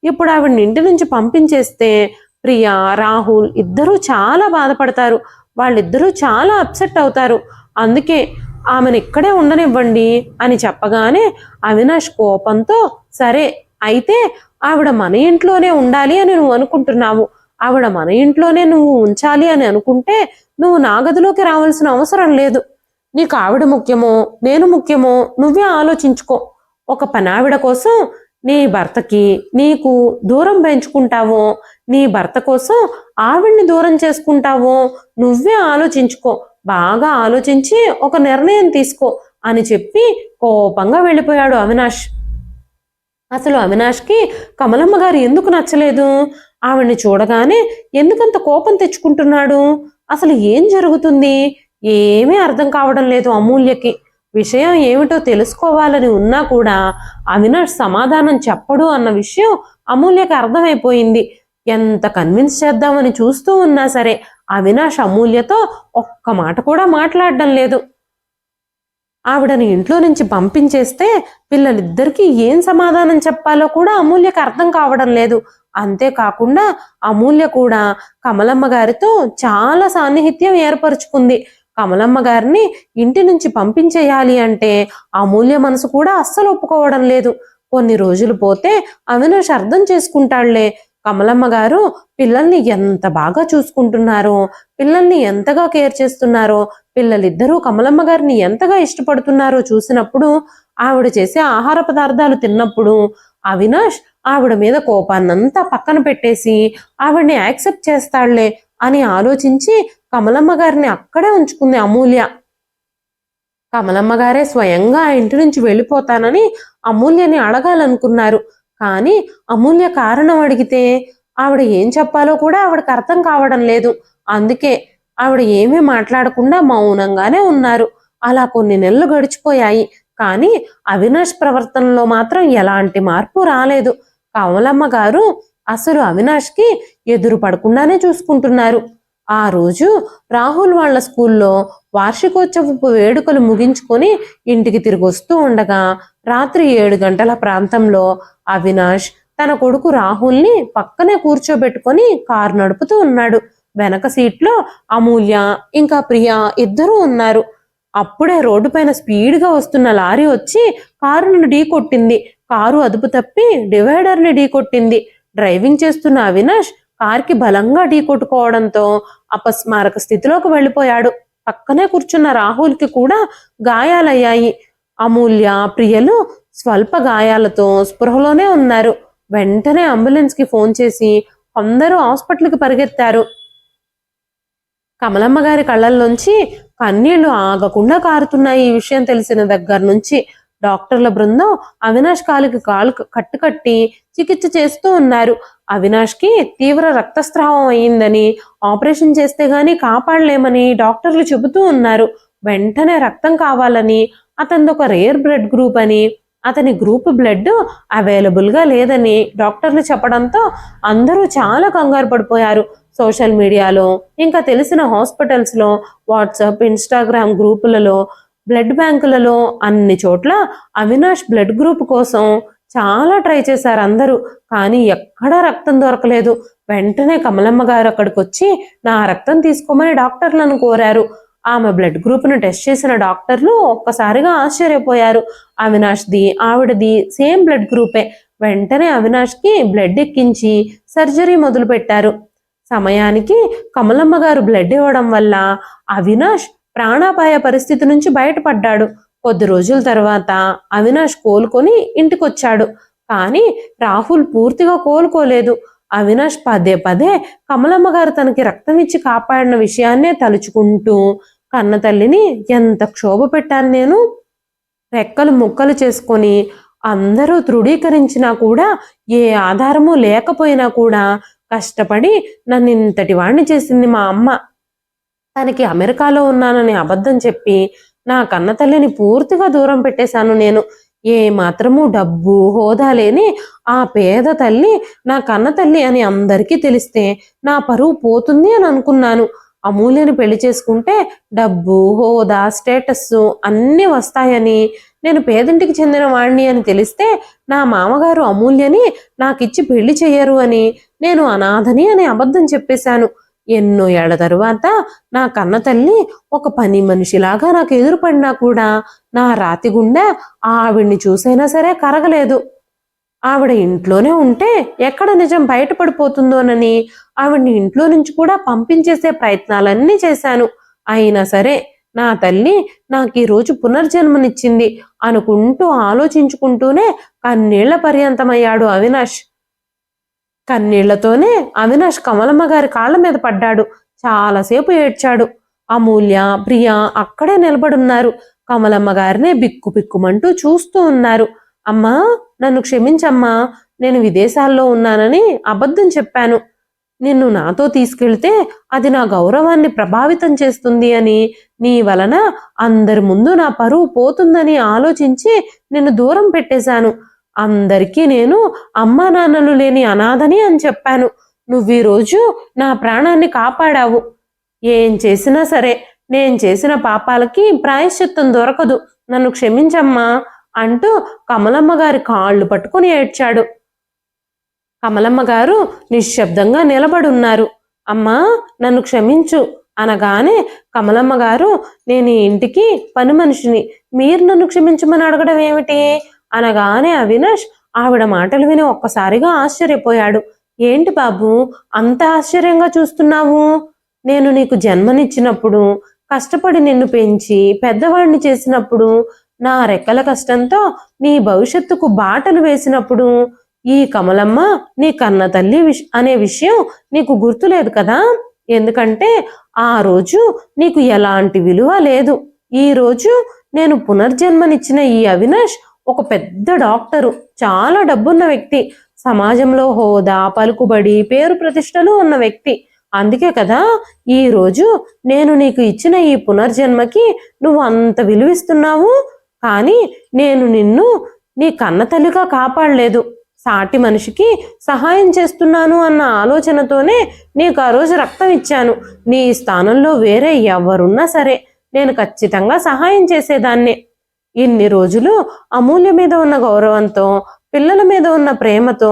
ఇప్పుడు ఆవిడని ఇంటి నుంచి పంపించేస్తే ప్రియా, రాహుల్ ఇద్దరూ చాలా బాధపడతారు. వాళ్ళిద్దరూ చాలా అప్సెట్ అవుతారు. అందుకే ఆమెను ఇక్కడే ఉండనివ్వండి అని చెప్పగానే అవినాష్ కోపంతో సరే అయితే ఆవిడ మన ఇంట్లోనే ఉండాలి అని నువ్వు అనుకుంటున్నావు, ఆవిడ మన ఇంట్లోనే నువ్వు ఉంచాలి అని అనుకుంటే నువ్వు నా గదిలోకి రావాల్సిన అవసరం లేదు. నీకు ఆవిడ ముఖ్యమో నేను ముఖ్యమో నువ్వే ఆలోచించుకో. ఒక పనావిడ కోసం నీ భర్తకి నీకు దూరం పెంచుకుంటావో, నీ భర్త కోసం ఆవిడ్ని దూరం చేసుకుంటావో నువ్వే ఆలోచించుకో. బాగా ఆలోచించి ఒక నిర్ణయం తీసుకో అని చెప్పి కోపంగా వెళ్ళిపోయాడు అవినాష్. అసలు అవినాష్కి కమలమ్మ గారు ఎందుకు నచ్చలేదు? ఆవిడ్ని చూడగానే ఎందుకంత కోపం తెచ్చుకుంటున్నాడు? అసలు ఏం జరుగుతుంది? ఏమీ అర్థం కావడం లేదు అమూల్యకి. విషయం ఏమిటో తెలుసుకోవాలని ఉన్నా కూడా అవినాష్ సమాధానం చెప్పడు అన్న విషయం అమూల్యకి అర్థమైపోయింది. ఎంత కన్విన్స్ చేద్దామని చూస్తూ ఉన్నా సరే అవినాష్ అమూల్యతో ఒక్క మాట కూడా మాట్లాడడం లేదు. ఆవిడని ఇంట్లో నుంచి పంపించేస్తే పిల్లలిద్దరికీ ఏం సమాధానం చెప్పాలో కూడా అమూల్యకి అర్థం కావడం లేదు. అంతేకాకుండా అమూల్య కూడా కమలమ్మ గారితో చాలా సాన్నిహిత్యం ఏర్పరచుకుంది. కమలమ్మ గారిని ఇంటి నుంచి పంపించేయాలి అంటే అమూల్య మనసు కూడా అస్సలు ఒప్పుకోవడం లేదు. కొన్ని రోజులు పోతే అవినాష్ అర్థం చేసుకుంటాళ్లే. కమలమ్మ గారు పిల్లల్ని ఎంత బాగా చూసుకుంటున్నారో, పిల్లల్ని ఎంతగా కేర్ చేస్తున్నారో, పిల్లలిద్దరూ కమలమ్మ గారిని ఎంతగా ఇష్టపడుతున్నారో చూసినప్పుడు, ఆవిడ చేసే ఆహార పదార్థాలు తిన్నప్పుడు అవినాష్ ఆవిడ మీద కోపాన్నంతా పక్కన పెట్టేసి ఆవిడ్ని యాక్సెప్ట్ చేస్తాళ్లే అని ఆలోచించి కమలమ్మ గారిని అక్కడే ఉంచుకుంది అమూల్య. కమలమ్మ గారే స్వయంగా ఆ ఇంటి నుంచి వెళ్ళిపోతానని అమూల్యని అడగాలనుకున్నారు. కానీ అమూల్య కారణం అడిగితే ఆవిడ ఏం చెప్పాలో కూడా ఆవిడకి అర్థం కావడం లేదు. అందుకే ఆవిడ ఏమీ మాట్లాడకుండా మౌనంగానే ఉన్నారు. అలా కొన్ని నెలలు గడిచిపోయాయి. కానీ అవినాష్ ప్రవర్తనలో మాత్రం ఎలాంటి మార్పు రాలేదు. కమలమ్మ గారు అసలు అవినాష్కి ఎదురు పడకుండానే చూసుకుంటున్నారు. ఆ రోజు రాహుల్ వాళ్ళ స్కూల్లో వార్షికోత్సవపు వేడుకలు ముగించుకొని ఇంటికి తిరిగి వస్తూ ఉండగా రాత్రి 7 గంటల ప్రాంతంలో అవినాష్ తన కొడుకు రాహుల్ని పక్కనే కూర్చోబెట్టుకొని కారు నడుపుతూ ఉన్నాడు. వెనక సీట్లో అమూల్య ఇంకా ప్రియా ఇద్దరూ ఉన్నారు. అప్పుడే రోడ్డు పైన స్పీడ్గా వస్తున్న లారీ వచ్చి కారును ఢీకొట్టింది. కారు అదుపు తప్పి డివైడర్ని ఢీకొట్టింది. డ్రైవింగ్ చేస్తున్న అవినాష్ కార్కి బలంగా ఢీకొట్టుకోవడంతో అపస్మారక స్థితిలోకి వెళ్ళిపోయాడు. పక్కనే కూర్చున్న రాహుల్కి కూడా గాయాలయ్యాయి. అమూల్య, ప్రియలు స్వల్ప గాయాలతో స్పృహలోనే ఉన్నారు. వెంటనే అంబులెన్స్కి ఫోన్ చేసి అందరూ హాస్పిటల్కి పరిగెత్తారు. కమలమ్మ గారి కళ్ళల్లోంచి కన్నీళ్లు ఆగకుండా కారుతున్నాయి. ఈ విషయం తెలిసిన దగ్గర నుంచి డాక్టర్ల బృందం అవినాష్ కాలుకి కాలు కట్టుకట్టి చికిత్స చేస్తూ ఉన్నారు. అవినాష్కి తీవ్ర రక్తస్రావం అయ్యిందని, ఆపరేషన్ చేస్తే గానీ కాపాడలేమని డాక్టర్లు చెబుతూ ఉన్నారు. వెంటనే రక్తం కావాలని, అతనిది ఒక రేర్ బ్లడ్ గ్రూప్ అని, అతని గ్రూప్ బ్లడ్ అవైలబుల్గా లేదని డాక్టర్లు చెప్పడంతో అందరూ చాలా కంగారు పడిపోయారు. సోషల్ మీడియాలో, ఇంకా తెలిసిన హాస్పిటల్స్లో, వాట్సాప్, ఇన్స్టాగ్రామ్ గ్రూపులలో, బ్లడ్ బ్యాంకులలో అన్ని చోట్ల అవినాష్ బ్లడ్ గ్రూప్ కోసం చాలా ట్రై చేశారు అందరూ. కానీ ఎక్కడా రక్తం దొరకలేదు. వెంటనే కమలమ్మ గారు అక్కడికి వచ్చి నా రక్తం తీసుకోమని డాక్టర్లను కోరారు. ఆమె బ్లడ్ గ్రూప్ను టెస్ట్ చేసిన డాక్టర్లు ఒక్కసారిగా ఆశ్చర్యపోయారు. అవినాష్ది ఆవిడది సేమ్ బ్లడ్ గ్రూపే. వెంటనే అవినాష్కి బ్లడ్ ఎక్కించి సర్జరీ మొదలు పెట్టారు. సమయానికి కమలమ్మ గారు బ్లడ్ ఇవ్వడం వల్ల అవినాష్ ప్రాణాపాయ పరిస్థితి నుంచి బయటపడ్డాడు. కొద్ది రోజుల తర్వాత అవినాష్ కోలుకొని ఇంటికొచ్చాడు. కానీ రాహుల్ పూర్తిగా కోలుకోలేదు. అవినాష్ పదే పదే కమలమ్మ గారు తనకి రక్తం ఇచ్చి కాపాడిన విషయాన్నే తలుచుకుంటూ కన్న తల్లిని ఎంత క్షోభ పెట్టాను నేను, రెక్కలు ముక్కలు చేసుకొని అందరూ ధృవీకరించినా కూడా, ఏ ఆధారము లేకపోయినా కూడా కష్టపడి నన్ను ఇంతటి వాణ్ణి చేసింది మా అమ్మ. తనకి అమెరికాలో ఉన్నానని అబద్ధం చెప్పి నా కన్న తల్లిని పూర్తిగా దూరం పెట్టేశాను నేను. ఏ మాత్రము డబ్బు హోదా లేని ఆ పేద తల్లి నా కన్న తల్లి అని అందరికీ తెలిస్తే నా పరువు పోతుంది అని అనుకున్నాను. అమూల్యని పెళ్లి చేసుకుంటే డబ్బు, హోదా, స్టేటస్ అన్నీ వస్తాయని, నేను పేదింటికి చెందిన వాడిని అని తెలిస్తే నా మామగారు అమూల్యని నాకిచ్చి పెళ్లి చెయ్యరు అని, నేను అనాథని అని అబద్ధం చెప్పేశాను. ఎన్నో ఏళ్ల తరువాత నా కన్న తల్లి ఒక పని మనిషిలాగా నాకు ఎదురుపడినా కూడా నా రాతి గుండె ఆవిడ్ని చూసైనా సరే కరగలేదు. ఆవిడ ఇంట్లోనే ఉంటే ఎక్కడ నిజం బయటపడిపోతుందోనని ఆవిడ్ని ఇంట్లో నుంచి కూడా పంపించేసే ప్రయత్నాలన్నీ చేశాను. అయినా సరే నా తల్లి నాకు ఈరోజు పునర్జన్మనిచ్చింది అనుకుంటూ ఆలోచించుకుంటూనే కన్నీళ్ల పర్యంతమయ్యాడు అవినాష్. కన్నీళ్లతోనే అవినాష్ కమలమ్మ గారి కాళ్ళ మీద పడ్డాడు. చాలాసేపు ఏడ్చాడు. అమూల్య, ప్రియా అక్కడే నిలబడున్నారు. కమలమ్మ గారినే బిక్కు బిక్కుమంటూ చూస్తూ ఉన్నారు. అమ్మా, నన్ను క్షమించమ్మా, నేను విదేశాల్లో ఉన్నానని అబద్ధం చెప్పాను. నిన్ను నాతో తీసుకెళ్తే అది నా గౌరవాన్ని ప్రభావితం చేస్తుంది అని, నీ వలన అందరి ముందు నా పరువు పోతుందని ఆలోచించి నిన్ను దూరం పెట్టేశాను. అందరికీ నేను అమ్మా నాన్నలు లేని అనాథని అని చెప్పాను. నువ్వు ఈరోజు నా ప్రాణాన్ని కాపాడావు. ఏం చేసినా సరే నేను చేసిన పాపాలకి ప్రాయశ్చిత్తం దొరకదు, నన్ను క్షమించమ్మా అంటూ కమలమ్మ గారి కాళ్ళు పట్టుకుని ఏడ్చాడు. కమలమ్మ గారు నిశ్శబ్దంగా నిలబడున్నారు. అమ్మా, నన్ను క్షమించు అనగానే కమలమ్మ గారు, నేను ఈ ఇంటికి పని మనిషిని, మీరు నన్ను క్షమించమని అడగడం ఏమిటి అనగానే అవినాష్ ఆవిడ మాటలు విని ఒక్కసారిగా ఆశ్చర్యపోయాడు. ఏంటి బాబు అంత ఆశ్చర్యంగా చూస్తున్నావు? నేను నీకు జన్మనిచ్చినప్పుడు, కష్టపడి నిన్ను పెంచి పెద్దవాడిని చేసినప్పుడు, నా రెక్కల కష్టంతో నీ భవిష్యత్తుకు బాటలు వేసినప్పుడు ఈ కమలమ్మ నీ కన్న తల్లి అనే విషయం నీకు గుర్తులేదు కదా? ఎందుకంటే ఆ రోజు నీకు ఎలాంటి విలువ లేదు. ఈ రోజు నేను పునర్జన్మనిచ్చిన ఈ అవినాష్ ఒక పెద్ద డాక్టరు, చాలా డబ్బున్న వ్యక్తి, సమాజంలో హోదా, పలుకుబడి, పేరు ప్రతిష్టలు ఉన్న వ్యక్తి. అందుకే కదా ఈ రోజు నేను నీకు ఇచ్చిన ఈ పునర్జన్మకి నువ్వు అంత విలువిస్తున్నావు. కానీ నేను నిన్ను నీ కన్న తల్లిగా కాపాడలేదు, సాటి మనిషికి సహాయం చేస్తున్నాను అన్న ఆలోచనతోనే నీకు ఆ రోజు రక్తం ఇచ్చాను. నీ స్థానంలో వేరే ఎవరున్నా సరే నేను ఖచ్చితంగా సహాయం చేసేదాన్నే. ఇన్ని రోజులు అమూల్య మీద ఉన్న గౌరవంతో, పిల్లల మీద ఉన్న ప్రేమతో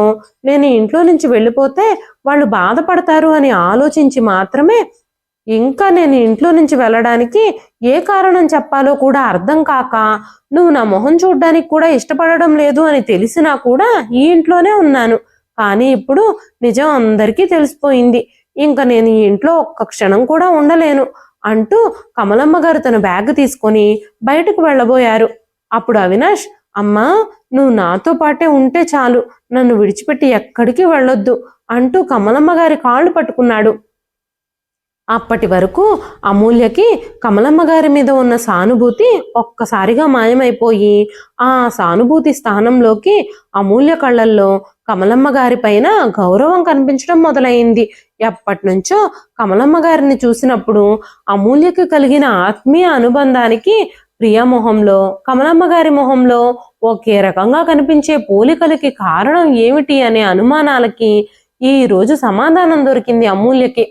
నేను ఇంట్లో నుంచి వెళ్ళిపోతే వాళ్ళు బాధపడతారు అని ఆలోచించి మాత్రమే, ఇంకా నేను ఇంట్లో నుంచి వెళ్ళడానికి ఏ కారణం చెప్పాలో కూడా అర్థం కాక, నువ్వు నా మొహం చూడ్డానికి కూడా ఇష్టపడడం లేదు అని తెలిసినా కూడా ఈ ఇంట్లోనే ఉన్నాను. కానీ ఇప్పుడు నిజం అందరికీ తెలిసిపోయింది. ఇంకా నేను ఈ ఇంట్లో ఒక్క క్షణం కూడా ఉండలేను అంటూ కమలమ్మ గారు తన బ్యాగ్ తీసుకొని బయటకు వెళ్ళబోయారు. అప్పుడు అవినాష్, అమ్మా నువ్వు నాతో పాటే ఉంటే చాలు, నన్ను విడిచిపెట్టి ఎక్కడికి వెళ్ళొద్దు అంటూ కమలమ్మ గారి కాళ్ళు పట్టుకున్నాడు. అప్పటి వరకు అమూల్యకి కమలమ్మ గారి మీద ఉన్న సానుభూతి ఒక్కసారిగా మాయమైపోయి, ఆ సానుభూతి స్థానంలోకి అమూల్య కళ్ళల్లో కమలమ్మ గారి పైన గౌరవం కనిపించడం మొదలైంది. ఎప్పటి నుంచో కమలమ్మ గారిని చూసినప్పుడు అమూల్యకి కలిగిన ఆత్మీయ అనుబంధానికి ప్రియ మొహంలో, కమలమ్మ గారి మొహంలో ఒకే రకంగా కనిపించే పోలికలకి కారణం ఏమిటి అనే అనుమానాలకి ఈ రోజు సమాధానం దొరికింది అమూల్యకి.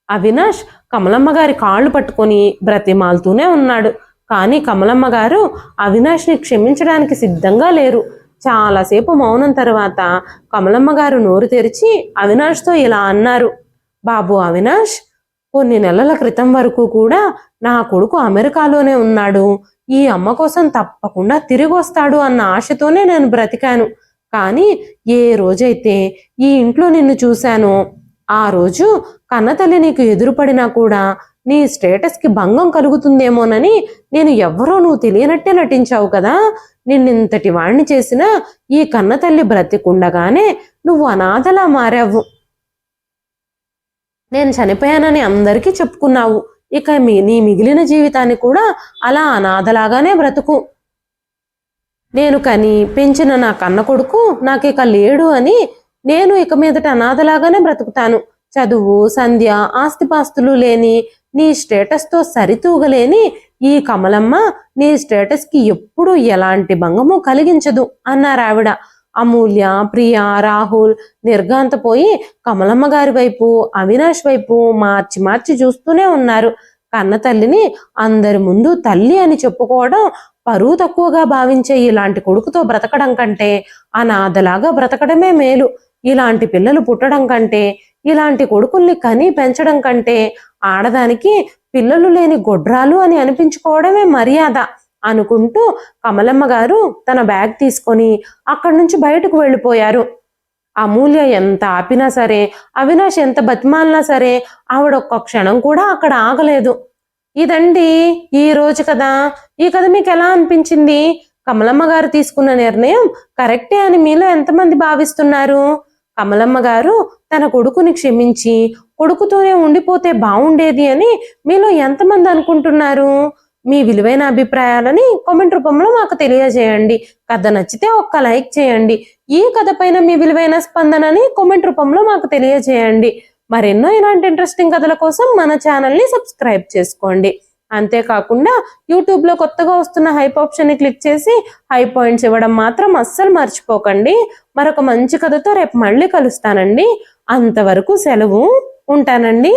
అవినాష్ కమలమ్మ గారి కాళ్ళు పట్టుకొని బ్రతిమాలుతూనే ఉన్నాడు. కానీ కమలమ్మ గారు అవినాష్ని క్షమించడానికి సిద్ధంగా లేరు. చాలాసేపు మౌనం తర్వాత కమలమ్మ గారు నోరు తెరిచి అవినాష్తో ఇలా అన్నారు, బాబు అవినాష్, కొన్ని నెలల క్రితం వరకు కూడా నా కొడుకు అమెరికాలోనే ఉన్నాడు. ఈ అమ్మ కోసం తప్పకుండా తిరిగి వస్తాడు అన్న ఆశతోనే నేను బ్రతికాను. కానీ ఏ రోజైతే ఈ ఇంట్లో నిన్ను చూశానో ఆ రోజు కన్నతల్లి నీకు ఎదురుపడినా కూడా నీ స్టేటస్కి భంగం కలుగుతుందేమోనని నేను ఎవ్వరో నువ్వు తెలియనట్టే నటించావు కదా. నిన్నింతటి వాణ్ణి చేసినా ఈ కన్నతల్లి బ్రతికుండగానే నువ్వు అనాథలా మారావు. నేను చనిపోయానని అందరికీ చెప్పుకున్నావు. ఇక నీ మిగిలిన జీవితాన్ని కూడా అలా అనాథలాగానే బ్రతుకు. నేను కని పెంచిన నా కన్న కొడుకు నాకిక లేడు అని నేను ఇక మీదట అనాథలాగానే బ్రతుకుతాను. చదువు, సంధ్య, ఆస్తిపాస్తులు లేని నీ స్టేటస్తో సరితూగలేని ఈ కమలమ్మ నీ స్టేటస్కి ఎప్పుడూ ఎలాంటి భంగము కలిగించదు అన్నారు ఆవిడ. అమూల్య, ప్రియ, రాహుల్ నిర్ఘాంతపోయి కమలమ్మ గారి వైపు, అవినాష్ వైపు మార్చి మార్చి చూస్తూనే ఉన్నారు. కన్న తల్లిని అందరి ముందు తల్లి అని చెప్పుకోవడం పరువు తక్కువగా భావించే ఇలాంటి కొడుకుతో బ్రతకడం కంటే అనాథలాగా బ్రతకడమే మేలు. ఇలాంటి పిల్లలు పుట్టడం కంటే, ఇలాంటి కొడుకుల్ని కని పెంచడం కంటే ఆడదానికి పిల్లలు లేని గొడ్రాలు అని అనిపించుకోవడమే మర్యాద అనుకుంటూ కమలమ్మ గారు తన బ్యాగ్ తీసుకొని అక్కడి నుంచి బయటకు వెళ్ళిపోయారు. అమూల్య ఎంత ఆపినా సరే, అవినాష్ ఎంత బతిమాలినా సరే ఆవిడ ఒక్క క్షణం కూడా అక్కడ ఆగలేదు. ఇదండి ఈ రోజు కదా. ఈ కథ మీకు ఎలా అనిపించింది? కమలమ్మ గారు తీసుకున్న నిర్ణయం కరెక్టే అని మీలో ఎంతమంది భావిస్తున్నారు? కమలమ్మ గారు తన కొడుకుని క్షమించి కొడుకుతోనే ఉండిపోతే బాగుండేది అని మీలో ఎంతమంది అనుకుంటున్నారు? మీ విలువైన అభిప్రాయాలని కామెంట్ రూపంలో మాకు తెలియజేయండి. కథ నచ్చితే ఒక్క లైక్ చేయండి. ఈ కథ పైన మీ విలువైన స్పందనని కామెంట్ రూపంలో మాకు తెలియజేయండి. మరెన్నో ఇలాంటి ఇంట్రెస్టింగ్ కథల కోసం మన ఛానల్ని సబ్స్క్రైబ్ చేసుకోండి. అంతేకాకుండా యూట్యూబ్లో కొత్తగా వస్తున్న హైప్ ఆప్షన్ని క్లిక్ చేసి హై పాయింట్స్ ఇవ్వడం మాత్రం అస్సలు మర్చిపోకండి. మరొక మంచి కథతో రేపు మళ్ళీ కలుస్తానండి. అంతవరకు సెలవు, ఉంటానండి.